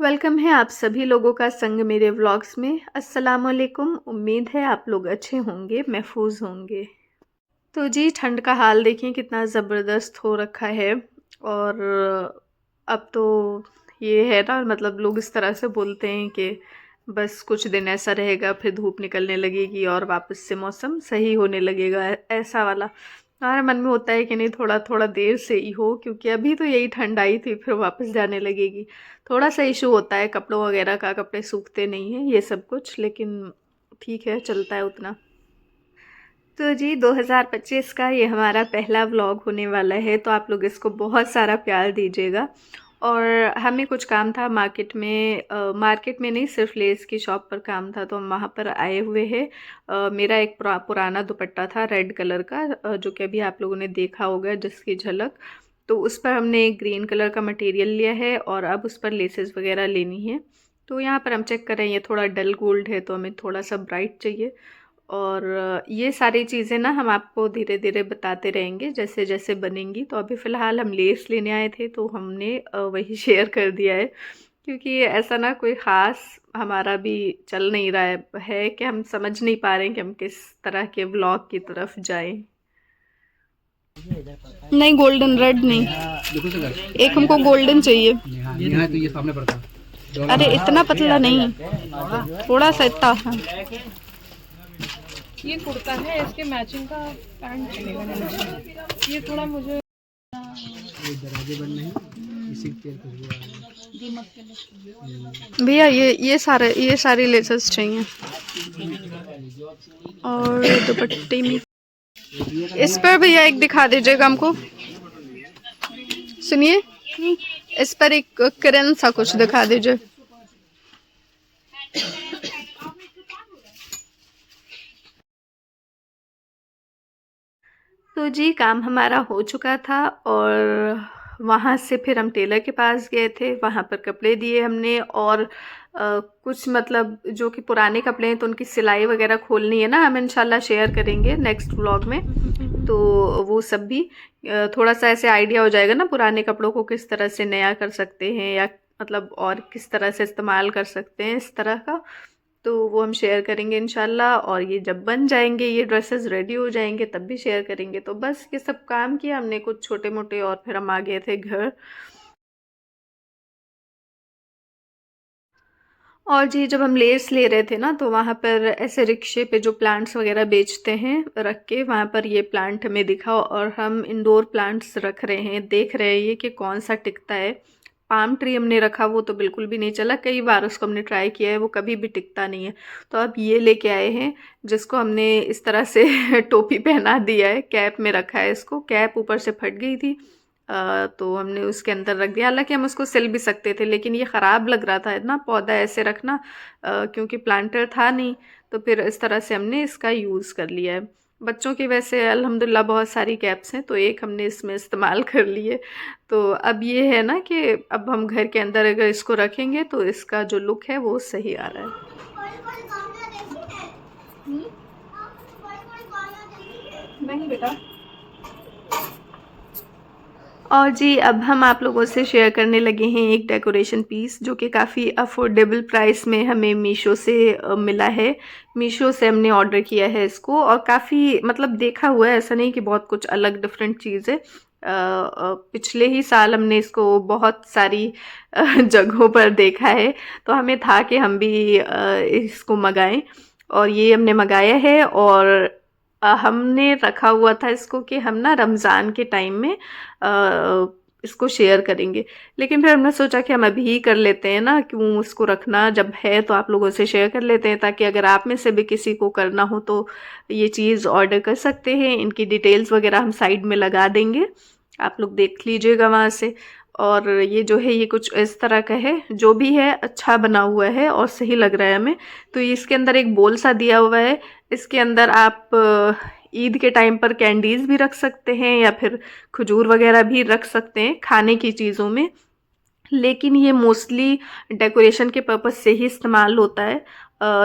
Welcome है आप सभी लोगों का संग मेरे व्लॉग्स में। अस्सलाम वालेकुम। उम्मीद है आप लोग अच्छे होंगे, महफूज होंगे। तो जी ठंड का हाल देखिए कितना ज़बरदस्त हो रखा है। और अब तो ये है ना, मतलब लोग इस तरह से बोलते हैं कि बस कुछ दिन ऐसा रहेगा, फिर धूप निकलने लगेगी और वापस से मौसम सही होने लगेगा, ऐसा वाला हमारे मन में होता है कि नहीं, थोड़ा थोड़ा देर से ही हो, क्योंकि अभी तो यही ठंड आई थी, फिर वापस जाने लगेगी। थोड़ा सा इशू होता है कपड़ों वगैरह का, कपड़े सूखते नहीं हैं ये सब कुछ, लेकिन ठीक है, चलता है उतना। तो जी 2025 का ये हमारा पहला व्लॉग होने वाला है, तो आप लोग इसको बहुत सारा प्यार दीजिएगा। और हमें कुछ काम था मार्केट में, मार्केट में नहीं, सिर्फ लेस की शॉप पर काम था, तो हम वहाँ पर आए हुए हैं। मेरा एक पुराना दुपट्टा था रेड कलर का, जो कि अभी आप लोगों ने देखा होगा जिसकी झलक। तो उस पर हमने एक ग्रीन कलर का मटेरियल लिया है और अब उस पर लेसेस वगैरह लेनी है। तो यहाँ पर हम चेक कर रहे हैं, ये थोड़ा डल गोल्ड है तो हमें थोड़ा सा ब्राइट चाहिए। और ये सारी चीज़ें ना हम आपको धीरे धीरे बताते रहेंगे जैसे जैसे बनेंगी। तो अभी फ़िलहाल हम लेस लेने आए थे, तो हमने वही शेयर कर दिया है, क्योंकि ऐसा ना कोई ख़ास हमारा भी चल नहीं रहा है कि हम समझ नहीं पा रहे हैं कि हम किस तरह के व्लॉग की तरफ जाएं। नहीं, गोल्डन रेड नहीं, एक हमको गोल्डन चाहिए। यहाँ तो ये सामने पड़ता। अरे इतना पतला नहीं, थोड़ा सा इतना। ये कुर्ता है, इसके मैचिंग का पैंट चलेगा मुझे। ये थोड़ा मुझे ये दरवाजे बंद नहीं, इसी के तेल खुशबू आ रही है। भैया ये सारी लेसेस चाहिए। और दुपट्टे में इस पर भैया एक दिखा दीजिएगा हमको। सुनिए, इस पर एक किरण सा कुछ दिखा दीजिए। तो जी काम हमारा हो चुका था और वहाँ से फिर हम टेलर के पास गए थे, वहाँ पर कपड़े दिए हमने। और कुछ मतलब जो कि पुराने कपड़े हैं तो उनकी सिलाई वगैरह खोलनी है ना, हम इंशाल्लाह शेयर करेंगे नेक्स्ट व्लॉग में। तो वो सब भी थोड़ा सा ऐसे आइडिया हो जाएगा ना, पुराने कपड़ों को किस तरह से नया कर सकते हैं, या मतलब और किस तरह से इस्तेमाल कर सकते हैं इस तरह का। तो वो हम शेयर करेंगे इंशाल्लाह। और ये जब बन जाएंगे, ये ड्रेसेस रेडी हो जाएंगे, तब भी शेयर करेंगे। तो बस ये सब काम किया हमने कुछ छोटे मोटे, और फिर हम आ गए थे घर। और जी जब हम लेस ले रहे थे ना, तो वहाँ पर ऐसे रिक्शे पे जो प्लांट्स वगैरह बेचते हैं रख के, वहाँ पर ये प्लांट हमें दिखा और हम इंडोर प्लांट्स रख रहे हैं, देख रहे हैं ये कि कौन सा टिकता है। पाम ट्री हमने रखा, वो तो बिल्कुल भी नहीं चला, कई बार उसको हमने ट्राई किया है, वो कभी भी टिकता नहीं है। तो अब ये लेके आए हैं, जिसको हमने इस तरह से टोपी पहना दिया है, कैप में रखा है इसको। कैप ऊपर से फट गई थी, तो हमने उसके अंदर रख दिया। हालांकि हम उसको सिल भी सकते थे, लेकिन ये ख़राब लग रहा था ना पौधा ऐसे रखना, क्योंकि प्लांटर था नहीं। तो फिर इस तरह से हमने इसका यूज़ कर लिया है। बच्चों की वैसे अल्हम्दुलिल्लाह बहुत सारी कैप्स हैं, तो एक हमने इसमें इस्तेमाल कर लिए। तो अब ये है ना कि अब हम घर के अंदर अगर इसको रखेंगे तो इसका जो लुक है वो सही आ रहा है। नहीं बेटा। और जी अब हम आप लोगों से शेयर करने लगे हैं एक डेकोरेशन पीस, जो कि काफ़ी अफोर्डेबल प्राइस में हमें मीशो से मिला है। मीशो से हमने ऑर्डर किया है इसको, और काफ़ी मतलब देखा हुआ है, ऐसा नहीं कि बहुत कुछ अलग डिफरेंट चीज़ है। पिछले ही साल हमने इसको बहुत सारी जगहों पर देखा है, तो हमें था कि हम भी इसको मंगाएं। और ये हमने मंगाया है। और हमने रखा हुआ था इसको कि हम ना रमज़ान के टाइम में इसको शेयर करेंगे, लेकिन फिर हमने सोचा कि हम अभी ही कर लेते हैं ना, क्यों उसको रखना, जब है तो आप लोगों से शेयर कर लेते हैं, ताकि अगर आप में से भी किसी को करना हो तो ये चीज़ ऑर्डर कर सकते हैं। इनकी डिटेल्स वगैरह हम साइड में लगा देंगे, आप लोग देख लीजिएगा वहाँ से। और ये जो है ये कुछ इस तरह का है, जो भी है अच्छा बना हुआ है और सही लग रहा है हमें। तो इसके अंदर एक बोल सा दिया हुआ है, इसके अंदर आप ईद के टाइम पर कैंडीज़ भी रख सकते हैं, या फिर खजूर वगैरह भी रख सकते हैं खाने की चीज़ों में। लेकिन ये मोस्टली डेकोरेशन के पर्पज़ से ही इस्तेमाल होता है।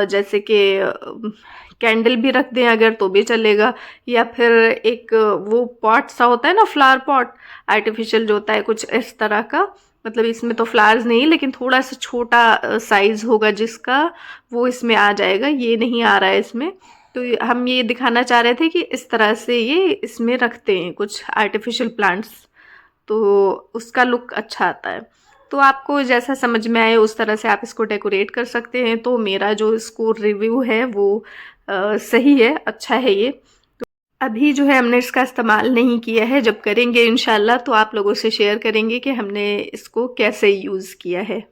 जैसे कि कैंडल भी रख दें अगर तो भी चलेगा, या फिर एक वो पॉट सा होता है ना, फ्लावर पॉट आर्टिफिशियल जो होता है कुछ इस तरह का, मतलब इसमें तो फ्लावर्स नहीं, लेकिन थोड़ा सा छोटा साइज होगा जिसका, वो इसमें आ जाएगा। ये नहीं आ रहा है इसमें। तो हम ये दिखाना चाह रहे थे कि इस तरह से ये इसमें रखते हैं कुछ आर्टिफिशियल प्लांट्स, तो उसका लुक अच्छा आता है। तो आपको जैसा समझ में आए उस तरह से आप इसको डेकोरेट कर सकते हैं। तो मेरा जो इसको रिव्यू है वो सही है, अच्छा है ये। अभी जो है हमने इसका इस्तेमाल नहीं किया है, जब करेंगे इंशाल्लाह तो आप लोगों से शेयर करेंगे कि हमने इसको कैसे यूज़ किया है।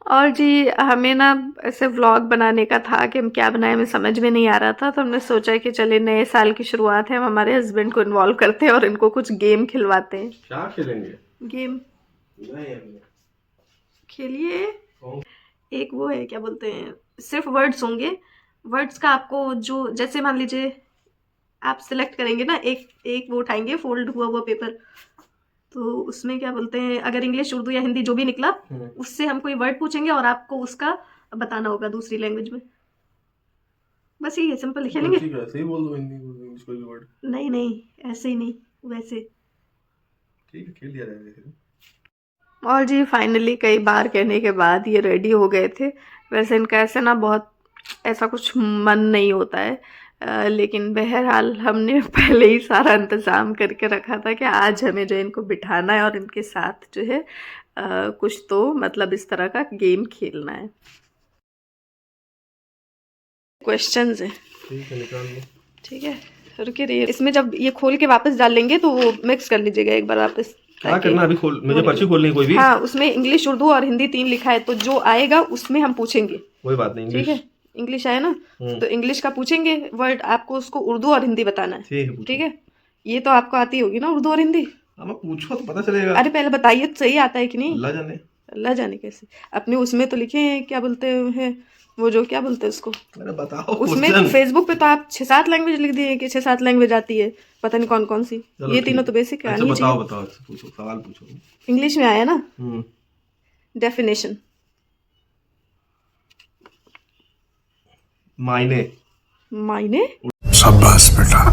और जी हमें ना ऐसे व्लॉग बनाने का था कि हम क्या बनाएं, हमें समझ में नहीं आ रहा था। तो हमने सोचा कि चले नए साल की शुरुआत है, हम हमारे हस्बैंड को इन्वॉल्व करते हैं और इनको कुछ गेम खिलवाते हैं। क्या खेलेंगे? गेम खेलिए। एक वो है, क्या बोलते हैं, सिर्फ वर्ड्स होंगे। वर्ड्स का आपको जो, जैसे मान लीजिए आप सिलेक्ट करेंगे ना, एक एक वो उठाएंगे फोल्ड हुआ हुआ पेपर, तो उसमें क्या बोलते हैं, अगर इंग्लिश उर्दू या हिंदी जो भी निकला उससे हम कोई वर्ड पूछेंगे और आपको उसका बताना होगा दूसरी लैंग्वेज में। बस यही है, सिंपल खेलेंगे। ठीक है, ऐसे ही बोल दो, हिंदी इंग्लिश कोई भी वर्ड। नहीं नहीं ऐसे ही नहीं, वैसे। ठीक है, खेल लिया जाएगा। और जी फाइनली कई बार कहने के बाद ये रेडी हो गए थे। वैसे इनका ऐसे ना बहुत ऐसा कुछ मन नहीं होता है, लेकिन बहरहाल हमने पहले ही सारा इंतज़ाम करके रखा था कि आज हमें जो इनको बिठाना है और इनके साथ जो है कुछ तो मतलब इस तरह का गेम खेलना है। क्वेश्चंस हैं, ठीक है, निकाल लो। ठीक है, रुकिए रहिए। इसमें जब ये खोल के वापस डाल लेंगे तो वो मिक्स कर लीजिएगा एक बार वापस। क्या करना अभी? खोल, मुझे पर्ची खोलनी है कोई भी। हाँ, उसमें इंग्लिश उर्दू और हिंदी 3 लिखा है, तो जो आएगा उसमें हम पूछेंगे। कोई बात नहीं, ठीक है, इंग्लिश आया ना, तो इंग्लिश का पूछेंगे वर्ड, आपको उसको उर्दू और हिंदी बताना है। ठीक है, ठीक है, ये तो आपको आती होगी ना उर्दू और हिंदी। मैं पूछो तो पता चलेगा। अरे पहले बताइए तो सही आता है कि नहीं। अल्लाह जाने। अल्लाह जाने कैसे, अपने उसमें तो लिखे हैं, क्या बोलते हैं वो, जो क्या बोलते हैं उसको, अरे बताओ। उसमें फेसबुक पे तो आप 6-7 लैंग्वेज लिख दिए कि 6-7 लैंग्वेज आती है, पता नहीं कौन कौन सी। ये तीनों तो बेसिक अच्छा, आनी चाहिए। बताओ, पूछो, सवाल पूछो। इंग्लिश में आया ना, डेफिनेशन। मायने। मायने, शाबाश बेटा,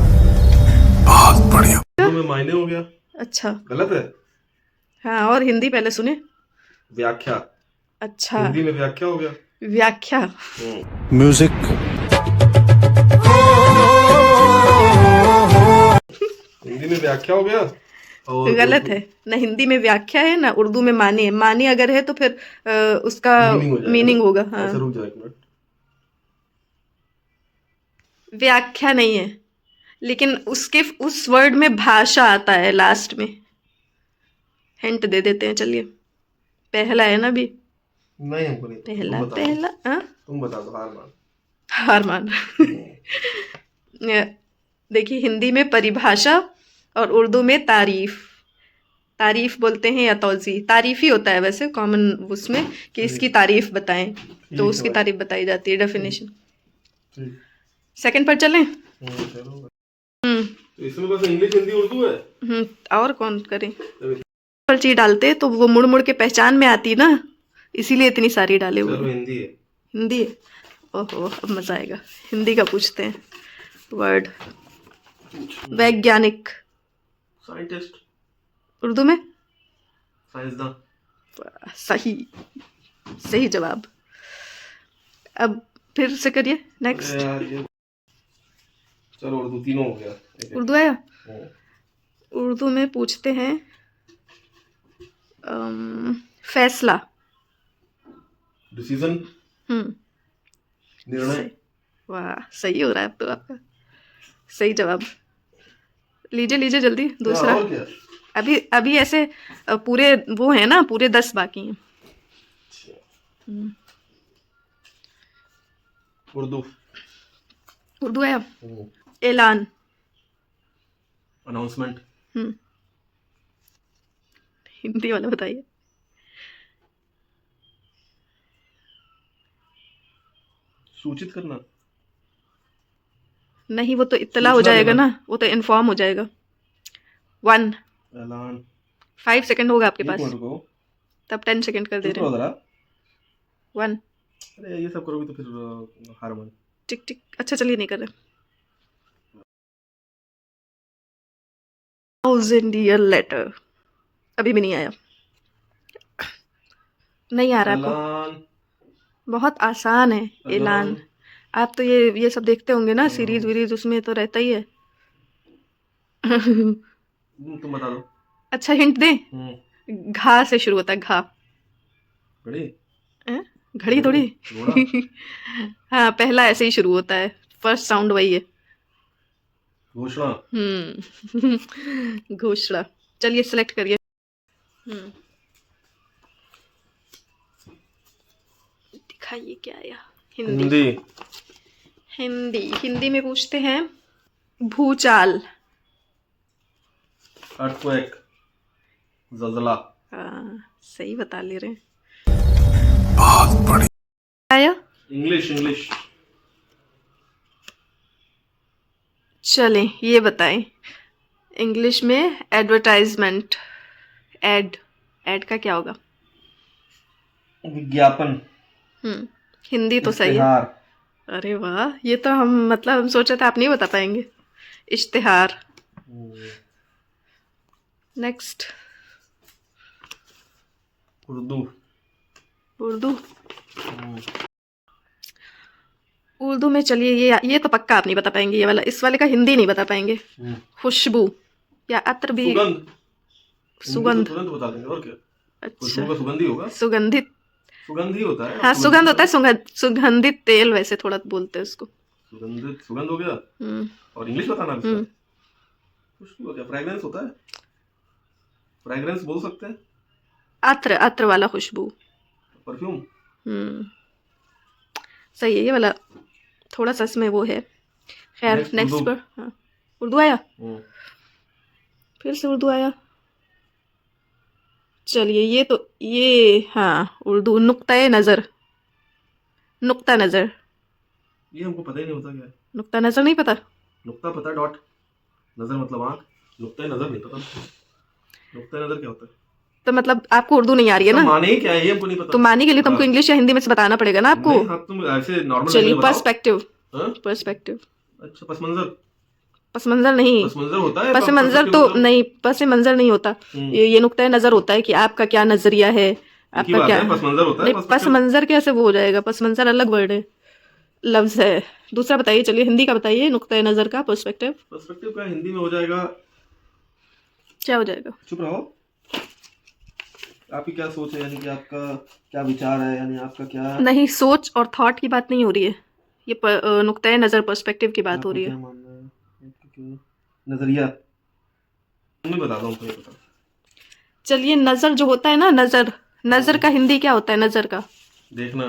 बहुत बढ़िया। तो में मायने हो गया। अच्छा गलत है। हाँ, और हिंदी पहले सुने। व्याख्या। अच्छा, हिंदी में व्याख्या हो गया। व्याख्या। म्यूजिक। हिंदी में व्याख्या हो गया और गलत है ना, हिंदी में व्याख्या है ना उर्दू में मानी है। मानी अगर है तो फिर उसका मीनिंग होगा। हाँ, रुक जाओ एक मिनट। व्याख्या नहीं है, लेकिन उसके उस वर्ड में भाषा आता है लास्ट में। हिंट दे देते हैं, चलिए, पहला है ना अभी। नहीं, हमको नहीं पहला पहला, हाँ, तुम बता दो, हार मान। हार मान। देखिए, हिंदी में परिभाषा और उर्दू में तारीफ। तारीफ बोलते हैं या तौज़ी, तारीफ ही होता है वैसे कॉमन उसमें, कि इसकी तारीफ बताएं, तो उसकी तारीफ बताई जाती है, डेफिनेशन। सेकंड पर चलें। तो इसमें बस इंग्लिश हिंदी उर्दू है। और कौन करें, पर्ची डालते तो वो मुड़ मुड़ के पहचान में आती ना, इसीलिए इतनी सारी डाले हुए। हिंदी है। हिंदी है, ओहो अब मजा आएगा। हिंदी का पूछते हैं वर्ड। वैज्ञानिक। साइंटिस्ट। उर्दू में साइंसदान। सही, सही जवाब। अब फिर से करिए, नेक्स्ट। चलो उर्दू, तीनों हो गया। उर्दू आया, उर्दू में पूछते हैं फैसला। डिसीजन। निर्णय। वाह, सही हो रहा है अब तो आपका, सही जवाब। लीजिए लीजिए जल्दी दूसरा। और क्या? अभी अभी ऐसे पूरे वो है ना, पूरे 10 बाकी हैं। उर्दू। उर्दू आया, ऐलान। अनाउंसमेंट। हिंदी वाला बताइए। सूचित करना। नहीं, वो तो इत्तला हो जाएगा ना, वो तो इन्फॉर्म हो जाएगा। 1 ऐलान। 5 सेकंड होगा आपके पास, रुको, तब 10 सेकंड कर दे रहे हैं। 1। अरे ये सब करोगे तो फिर हार मान। टिक टिक, अच्छा चलिए नहीं कर रहे। 1000 लेटर अभी भी नहीं आया, नहीं आ रहा आपको? ऐलान। बहुत आसान है ऐलान। आप तो ये सब देखते होंगे ना, सीरीज हाँ। वीरीज, उसमें तो रहता ही है। तुम बता दो। अच्छा हिंट दें? घा से शुरू होता है, घा। घड़ी। हैं? घड़ी थोड़ी। घोड़ा। हाँ, पहला ऐसे ही शुरू होता है, फर्स्ट साउंड वही है। घोषणा। घोषणा। चलिए सिलेक्ट करिए। दिखाइए क्या आया। हिंदी। हिंदी हिंदी में पूछते हैं भूचाल। अर्थक्वेक। ज़लज़ला। हाँ, सही बता ले रहे हैं। बहुत बढ़िया। आया? इंग्लिश। चलें, ये बताएं इंग्लिश में एडवर्टाइजमेंट। एड का क्या होगा? विज्ञापन। हिंदी तो सही है। इश्तिहार। अरे वाह, ये तो हम सोचे थे आप नहीं बता पाएंगे। इश्तिहार। नेक्स्ट। उर्दू। उर्दू में चलिए, ये तो पक्का आप नहीं बता पाएंगे, ये वाला, इस वाले का हिंदी नहीं बता पाएंगे। खुशबू या अत्र भी। सुगंध। तुरंत बता देंगे और क्या। अच्छा, खुशबू का सुगंध ही होगा। सुगंधित। सुगंध ही होता है। हाँ, सुगंध होता है, सुगंधित तेल वैसे थोड़ा बोलते हैं उसको। सुगंध हो गया। और इंग्लिश बताना है इसका? खुशबू हो गया। फ्रेग्रेंस होता है, फ्रेग्रेंस बोल सकते हैं। अत्र वाला खुशबू। परफ्यूम। सही है, ये वाला थोड़ा सा इसमें वो है। खैर नेक्स्ट पर। हाँ, उर्दू आया। फिर से उर्दू आया। चलिए, ये हाँ उर्दू। नुक्ता नज़र। ये हमको पता ही नहीं होता क्या है। नुक्ता नज़र नहीं पता? नुक्ता पता है, डॉट। नजर मतलब आंख। नुक्ता नजर नहीं पता। नुक्ता नजर क्या होता है? तो मतलब आपको उर्दू नहीं आ रही है ना? माने ही क्या है ये हमको नहीं पता। तो माने के लिए तुमको इंग्लिश या हिंदी में से बताना पड़ेगा ना आपको। नहीं, तुम ऐसे नॉर्मल। चलिए, पर्सपेक्टिव। अच्छा, पस मंजर नहीं, पस मंजर होता है। पस मंजर तो नहीं, पस मंजर नहीं होता। ये नुक्ता नजर होता है कि आपका क्या नजरिया है, आपका क्या। पस मंजर होता है। नहीं, पस मंजर कैसे वो हो जाएगा? पस मंजर अलग वर्ड है, लफ्ज है दूसरा। बताइए, चलिए हिंदी का बताइए, नुक्ता नजर का। पर्सपेक्टिव का हिंदी में हो जाएगा, क्या हो जाएगा? चुप रहो। आपकी क्या सोच है, यानी कि आपका क्या विचार है, यानी आपका क्या। नहीं, सोच और थॉट की बात नहीं हो रही है, ये नुक्ता नजर पर्सपेक्टिव की बात हो रही है। क्या मानना है? नजरिया। मैं बता दूं आपको, ये बता। चलिए, नजर जो होता है ना, नजर का हिंदी क्या होता है? नजर का देखना।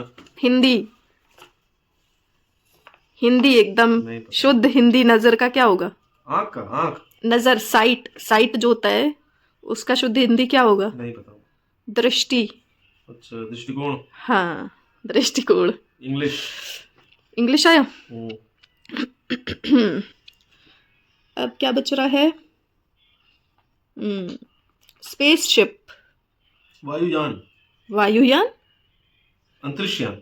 हिंदी एकदम शुद्ध हिंदी। नजर का क्या होगा? आंख। नजर, साइट जो होता है उसका शुद्ध हिंदी क्या होगा? नहीं पता। दृष्टि। अच्छा, दृष्टिकोण। हाँ, दृष्टिकोण। इंग्लिश आया। अब क्या बच रहा है? स्पेसशिप। वायुयान। अंतरिक्षयान।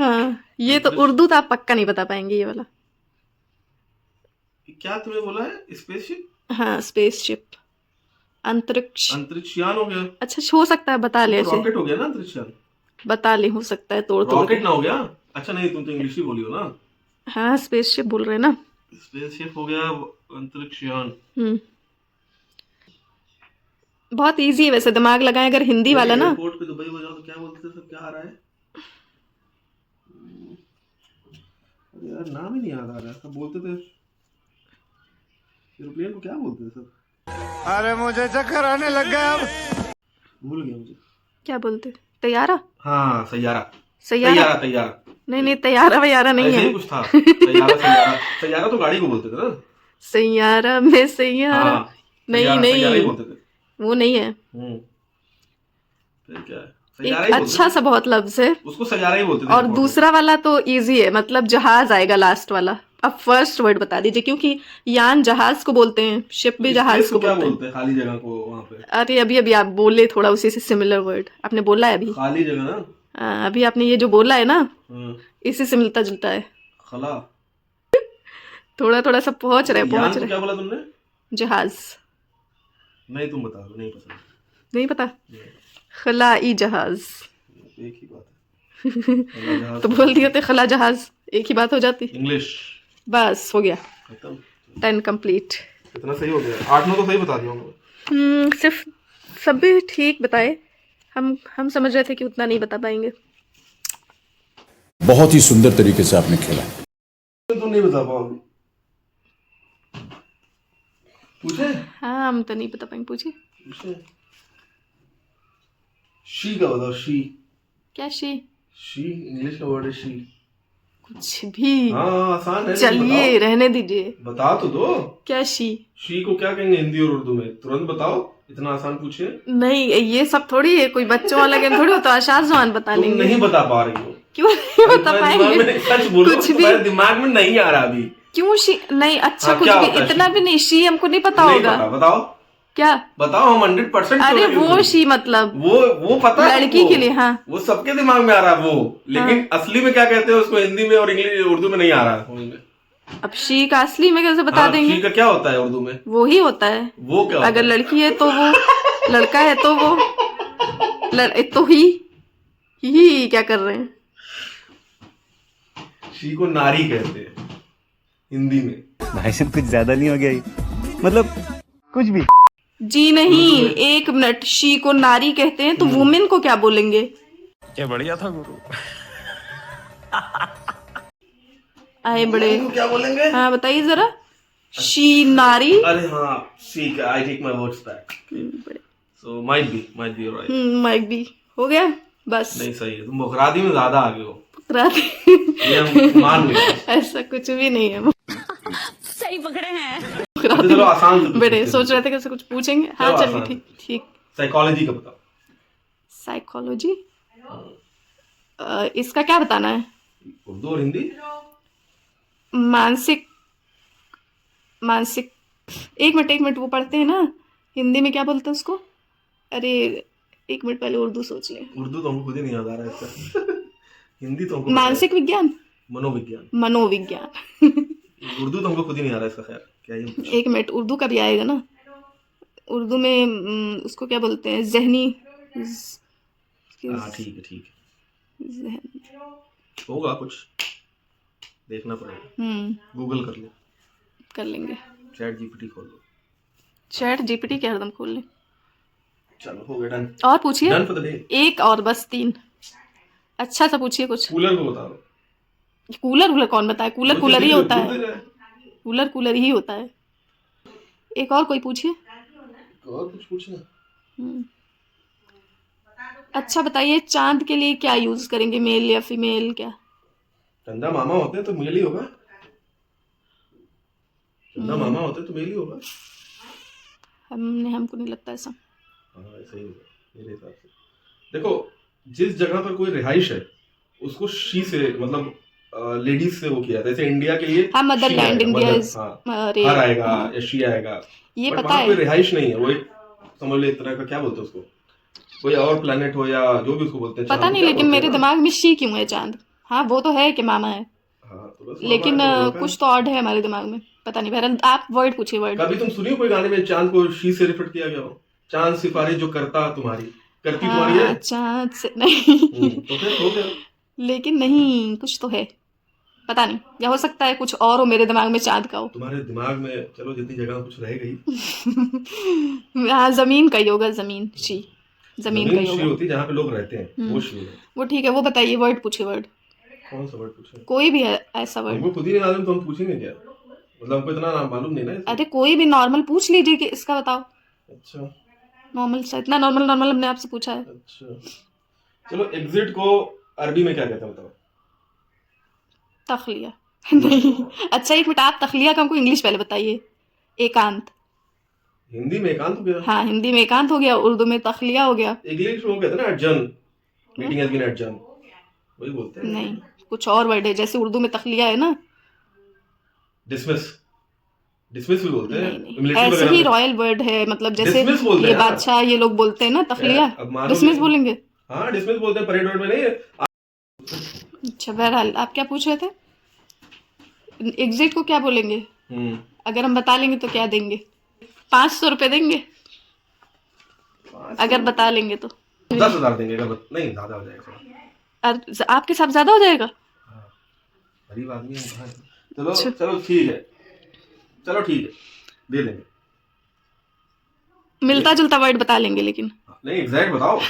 हाँ, ये तो उर्दू तो आप पक्का नहीं बता पाएंगे, ये वाला। क्या तुमने बोला है? स्पेसशिप। हाँ, स्पेसशिप। अंतरिक्षयान हो गया। अच्छा, हो सकता है, बता ले। तो रॉकेट हो गया ना अंतरिक्षयान। बता ले, हो सकता है तोड़ रॉकेट ना हो गया। अच्छा, नहीं, तुम तो इंग्लिश ही बोली हो ना। हाँ, स्पेसशिप बोल रहे हैं ना। स्पेसशिप हो गया, अंतरिक्षयान। बहुत इजी है वैसे, दिमाग लगाएं अगर हिंदी वाला ना। एयरपोर्ट पे दुबई हो जाओ तो क्या बोलते हैं सब? क्या आ रहा है यार? नाम ही नहीं याद आ रहा है। सब बोलते थे एरोप्लेन को, क्या बोलते थे सब? अरे मुझे चक्कर आने लग गया अब। भूल गया मुझे। क्या बोलते? तैयारा। हाँ, सैयारा। नहीं, तैयारा नहीं है। कुछ था। सैयारा तो गाड़ी को बोलते थे ना। सैयारा में सैयारा। हाँ, नहीं, बोलते थे। वो नहीं है। फिर क्या है? एक अच्छा सा बहुत लफ्ज है, उसको सैयारा ही बोलते थे। और दूसरा वाला तो इजी है, मतलब जहाज आएगा लास्ट वाला। अब फर्स्ट वर्ड बता दीजिए, क्योंकि यान जहाज को बोलते हैं, शिप भी जहाज को बोलते हैं। खाली जगह को वहाँ पे। अरे अभी आप बोले थोड़ा उसी से सिमिलर वर्ड आपने बोला है अभी। खाली जगह ना। अभी आपने ये जो बोला है ना, इसी से मिलता जुलता है। खला। थोड़ा सब पहुंच रहे हैं। क्या बोला तुमने? जहाज। नहीं तुम बता दो, नहीं पसंद। नहीं पता। खलाई जहाज। एक ही बात है। तो बोल दिए थे खला जहाज, एक ही बात हो जाती। इंग्लिश बस हो गया, खत्म। 10 कंप्लीट। कितना सही हो गया? 8-9 तो सही बता दिया होगा। सिर्फ सब भी ठीक बताए। हम समझ रहे थे कि उतना नहीं बता पाएंगे। बहुत ही सुंदर तरीके से आपने खेला। तुम नहीं बता पाओगे। पूछे? हाँ हम तो नहीं बता पाएंगे, पूछिए। पूछे? शी का बताओ। शी क्या शी? शी इंग्लिश का वर्ड है शी। कुछ भी। हाँ आसान है। चलिए रहने दीजिए। बता तो दो। क्या शी? शी को क्या कहेंगे हिंदी और उर्दू में? तुरंत बताओ, इतना आसान पूछिए। नहीं ये सब थोड़ी है, कोई बच्चों वाला गेम थोड़ी होता है। आशाद जवान बता तुम लेंगे। नहीं बता पा रही हो। क्यों नहीं बता पाएंगे? सच बोलो, कुछ भी। तुम्हारे दिमाग में नहीं आ रहा अभी। क्यों शी? नहीं अच्छा हाँ, कुछ क्या भी होता है इतना शी? भी नहीं। शी हमको नहीं पता नहीं होगा। पता, बताओ। क्या बताओ, हम 100% अरे sure हैं वो कि शी मतलब वो पता है लड़की तुमको। के लिए। हाँ वो सबके दिमाग में आ रहा है वो, लेकिन असली में क्या कहते हैं उसको हिंदी में और इंग्लिश उर्दू में नहीं आ रहा है। अब शी का असली में कैसे बता हाँ, देंगे? शी का क्या होता है उर्दू में? वो ही होता है। वो क्या होता अगर है? लड़की है तो वो, लड़का है तो वो, तो ही क्या कर रहे हैं? शी को नारी कहते हैं हिंदी में। भाई साहब कुछ ज्यादा नहीं हो गया ये? मतलब कुछ भी। जी नहीं, एक मिनट। शी को नारी कहते हैं तो वुमेन को क्या बोलेंगे? क्या बढ़िया था गुरु। आए बड़े। को क्या बोलेंगे? हाँ बताइए जरा। शी नारी। अरे हाँ, शी का I take my words back. So might be right. Mike भी हो गया बस। नहीं सही है, तुम बकरादी में ज्यादा आगे हो। रात ये हम मान लेते हैं। ऐसा कुछ भी नहीं है। सही पकड़े हैं। अच्छा, चलो आसान से बड़े पूछते सोच हैं। रहे थे कैसे कुछ पूछेंगे। हाँ चलो चलिए आसान। ठीक ठीक। साइकोलॉजी का बताओ। साइकोलॉजी। इसका क्या बताना है? उर्दू और हिंदी। मानसिक एक मिनट वो पढ़ते हैं ना हिंदी में, क्या बोलते हैं उसको? अरे एक मिनट पहले उर्दू सोच ले। उर्दू तो हमको खुद ही नहीं याद आ रहा है इसका। हिंदी तो हमको मानसिक विज्ञान, मनोविज्ञान। मनोविज्ञान। उर्दू तो हमको खुद ही नहीं आ रहा है इसका। खैर क्या ही। एक मिनट, उर्दू का भी आएगा ना। उर्दू में उसको क्या बोलते हैं? जहनी। हाँ ठीक है जहन। होगा कुछ, देखना पड़ेगा। गूगल कर लो। कर लेंगे। चैट जीपीटी खोल लो। चैट जीपीटी क्या हरदम खोल ले। चलो हो गया, डन। और पूछिए। Done for the day. एक और बस 3। अच्छा सा पूछिए कुछ। कूलर को बता दो। कूलर कौन बताए? कूलर वो ही तो होता खुद है। ही रहा कूलर ही होता है। एक और कोई पूछिए। और कुछ पूछना। अच्छा बताइए, चांद के लिए क्या यूज करेंगे? मेल या फीमेल? क्या चंदा मामा होते हैं तो मेल ही होगा। चंदा मामा होते हैं तो मेल ही होगा। हमको नहीं लगता ऐसा। हाँ ऐसा ही होगा मेरे हिसाब से। देखो, जिस जगह पर कोई रिहाइश है उसको शी से मतलब लेडीज से वो किया, जैसे इंडिया के लिए हाँ मदरलैंड इंडिया इज। हर आएगा या शी आएगा। ये But पता वहाँ है। कोई रिहाइश नहीं है, वो एक समझ लो एक तरह का क्या बोलते हैं उसको, कोई और प्लेनेट हो या जो भी उसको बोलते हैं। पता चांद नहीं, क्या लेकिन बोलते मेरे हैं ना? दिमाग में शी क्यों है? चांद हाँ वो तो है कि मामा है, हाँ, तो बस लेकिन मामा है तो कुछ तो ऑड है हमारे दिमाग में। पता नहीं। बहरहाल आप वर्ड पूछिए। वर्ड कभी तुम सुनी हो कोई गाने में चांद को शी से रिफर किया गया हो? चांद सिफारिश जो करता तुम्हारी, करती तुम्हारी है। चांद से नहीं। तो फिर हो गया। लेकिन नहीं, कुछ तो है, पता नहीं। या हो सकता है कुछ और हो मेरे दिमाग में चांद का हो। तुम्हारे दिमाग में चलो जितनी जगह कुछ रह गई। हाँ जमीन का ही होगा। जमीन शी, जमीन का ही शी होगा। होती है जहाँ पे लोग रहते हैं, वो शी है। वो ठीक है, वो बताइए। वर्ड पूछिए। वर्ड कौन सा वर्ड पूछे? कोई भी है ऐसा वर्ड। हमको खुद ही नहीं मालूम तो हम पूछेंगे क्या? मतलब हमको इतना मालूम नहीं ना इसमें। अरे कोई भी नॉर्मल पूछ लीजिए कि इसका बताओ। अच्छा नॉर्मल सा, इतना नॉर्मल हमने आपसे पूछा है। अच्छा चलो, एग्जिट को अरबी में क्या कहते हैं बताओ? तखलिया। नहीं अच्छा एक मिनट, आप तखलिया का हमको इंग्लिश पहले बताइए। एकांत। हिंदी में एकांत हो गया। हाँ हिंदी में एकांत हो गया, उर्दू में तखलिया हो गया। इंग्लिश में वो कहते हैं ना adjourn, meeting has been adjourn, वही बोलते हैं। नहीं कुछ और वर्ड है, जैसे उर्दू में तखलिया है ना। डिसमिस भी बोलते हैं। नहीं मिलिट्री ऐसे वगैरह ही में। रॉयल वर्ड है, मतलब जैसे Dismiss बोलते ये हैं ना। बादशाह ये लोग बोलते हैं ना तखलिया। अब मानो डिसमिस बोलेंगे। हाँ डिसमिस बोलते हैं, परेड वर्ड में नहीं है। अच्छा बहरहाल आप क्या पूछ रहे थे? एग्जिट को क्या बोलेंगे? अगर हम बता लेंगे तो क्या देंगे? 500 रुपये देंगे अगर बता लेंगे तो। 10,000 देंगे अगर नहीं ज्यादा हो जाएगा थोड़ा। आपके हिसाब ज्यादा हो जाएगा? गरीब आदमी है कहाँ है? चलो चलो ठीक है, चलो ठीक है, दे देंगे। मिलता जुलता वर्ड बता लेंगे लेकिन नहीं एग्जैक्ट बताओ।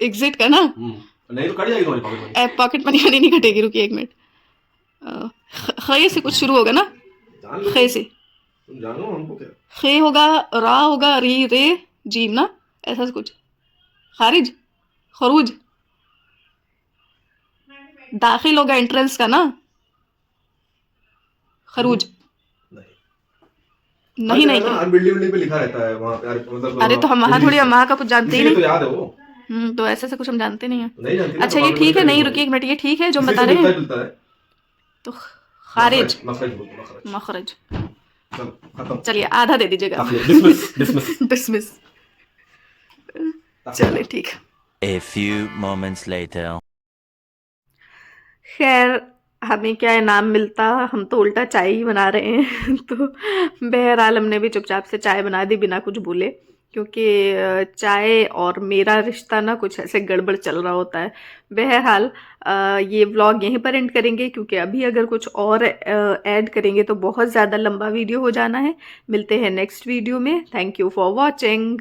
एग्जिट का ना? नहीं तो कट जाएगी तुम्हारी पॉकेट मनी। पॉकेट मनी वाली नहीं कटेगी, रुकिए 1 मिनट। खे से कुछ शुरू होगा ना? जान लो खे से तुम जानो हमको क्या। खे होगा, रा होगा, री रे जीम ना, ऐसा कुछ। खारिज, खरूज, दाखिल होगा एंट्रेंस का ना, खरूज। नहीं नहीं हर बिल्डिंग पे लिखा रहता है वहाँ पे, मतलब अरे तो हम वहाँ थोड़ी, हम वहाँ का कुछ जानते ही इसीलिए तो नहीं। याद है वो। तो ऐसे से कुछ हम जानते नहीं है। नहीं जानती ना, अच्छा तो ये पॉकेट ठीक है, मनी नहीं का रुकिए 1 मिनट, ये ठीक है जो हम इसी बता से रहे हैं। मिलता है। तो खारिज, मखरज बोलते हैं, मखरज। मखरज। चलो खत्म। चलिए आधा दे दीजिएगा। Dismiss dismiss. डिसमिस। चलिए ठीक है। A few moments later. खैर हमें क्या इनाम मिलता, हम तो उल्टा चाय ही बना रहे हैं। तो बहरहाल हमने भी चुपचाप से चाय बना दी बिना कुछ बोले, क्योंकि चाय और मेरा रिश्ता ना कुछ ऐसे गड़बड़ चल रहा होता है। बहरहाल ये व्लॉग यहीं पर एंड करेंगे, क्योंकि अभी अगर कुछ और ऐड करेंगे तो बहुत ज़्यादा लंबा वीडियो हो जाना है। मिलते हैं नेक्स्ट वीडियो में। Thank you for watching.